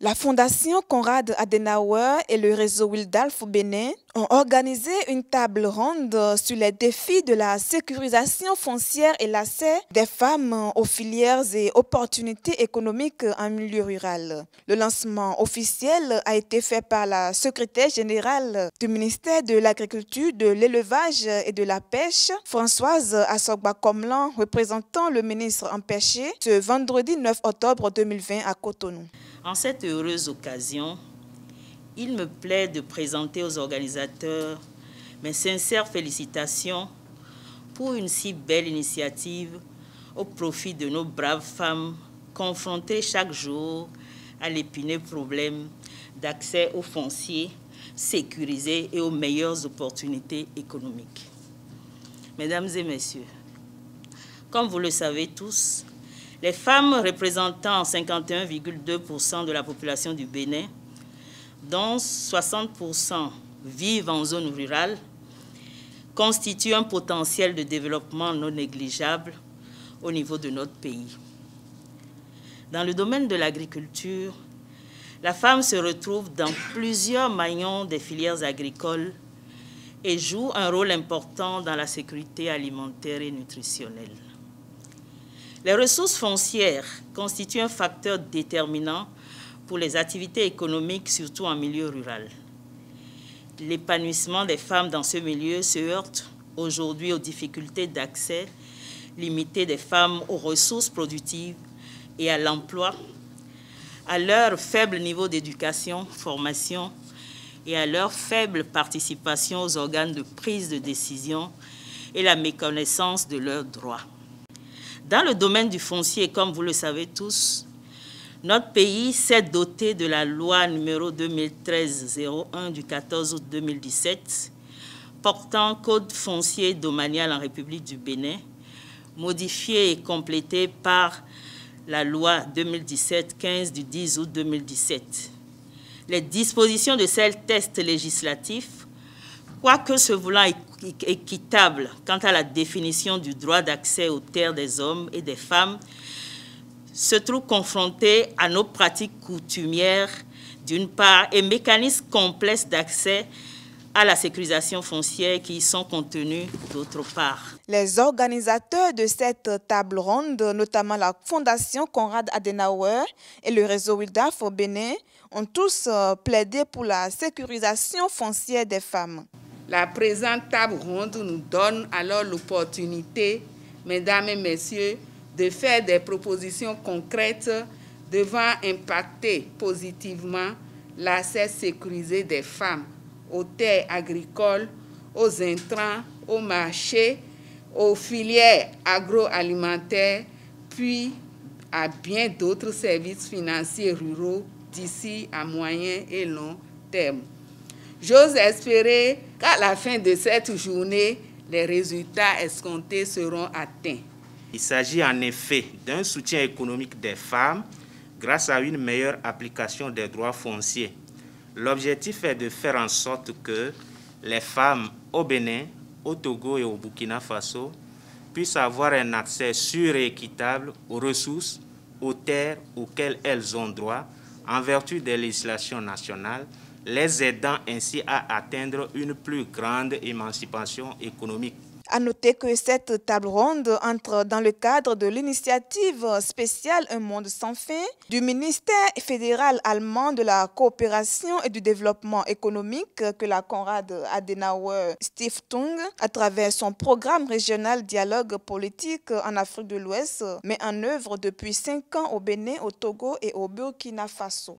La Fondation Konrad Adenauer et le réseau Wildalf au Bénin ont organisé une table ronde sur les défis de la sécurisation foncière et l'accès des femmes aux filières et opportunités économiques en milieu rural. Le lancement officiel a été fait par la secrétaire générale du ministère de l'Agriculture, de l'Élevage et de la Pêche, Françoise Assogba-Komlan, représentant le ministre empêché, ce vendredi 9 octobre 2020 à Cotonou. En cette heureuse occasion, il me plaît de présenter aux organisateurs mes sincères félicitations pour une si belle initiative au profit de nos braves femmes confrontées chaque jour à l'épineux problème d'accès aux fonciers sécurisés et aux meilleures opportunités économiques. Mesdames et messieurs, comme vous le savez tous, les femmes représentant 51,2% de la population du Bénin, dont 60% vivent en zone rurale, constituent un potentiel de développement non négligeable au niveau de notre pays. Dans le domaine de l'agriculture, la femme se retrouve dans plusieurs maillons des filières agricoles et joue un rôle important dans la sécurité alimentaire et nutritionnelle. Les ressources foncières constituent un facteur déterminant pour les activités économiques, surtout en milieu rural. L'épanouissement des femmes dans ce milieu se heurte aujourd'hui aux difficultés d'accès limitées des femmes aux ressources productives et à l'emploi, à leur faible niveau d'éducation, formation et à leur faible participation aux organes de prise de décision et la méconnaissance de leurs droits. Dans le domaine du foncier, comme vous le savez tous, notre pays s'est doté de la loi numéro 2013-01 du 14 août 2017 portant Code foncier domanial en République du Bénin, modifiée et complétée par la loi 2017-15 du 10 août 2017. Les dispositions de ces textes législatifs, quoique se voulant équitable quant à la définition du droit d'accès aux terres des hommes et des femmes, se trouvent confrontés à nos pratiques coutumières d'une part et mécanismes complexes d'accès à la sécurisation foncière qui y sont contenus d'autre part. Les organisateurs de cette table ronde, notamment la Fondation Konrad Adenauer et le réseau Wildalf au Bénin, ont tous plaidé pour la sécurisation foncière des femmes. La présente table ronde nous donne alors l'opportunité, mesdames et messieurs, de faire des propositions concrètes devant impacter positivement l'accès sécurisé des femmes aux terres agricoles, aux intrants, aux marchés, aux filières agroalimentaires, puis à bien d'autres services financiers ruraux d'ici à moyen et long terme. J'ose espérer qu'à la fin de cette journée, les résultats escomptés seront atteints. Il s'agit en effet d'un soutien économique des femmes grâce à une meilleure application des droits fonciers. L'objectif est de faire en sorte que les femmes au Bénin, au Togo et au Burkina Faso puissent avoir un accès sûr et équitable aux ressources, aux terres auxquelles elles ont droit en vertu des législations nationales, les aidant ainsi à atteindre une plus grande émancipation économique. À noter que cette table ronde entre dans le cadre de l'initiative spéciale Un monde sans fin du ministère fédéral allemand de la coopération et du développement économique que la Konrad Adenauer Stiftung, à travers son programme régional Dialogue politique en Afrique de l'Ouest, met en œuvre depuis 5 ans au Bénin, au Togo et au Burkina Faso.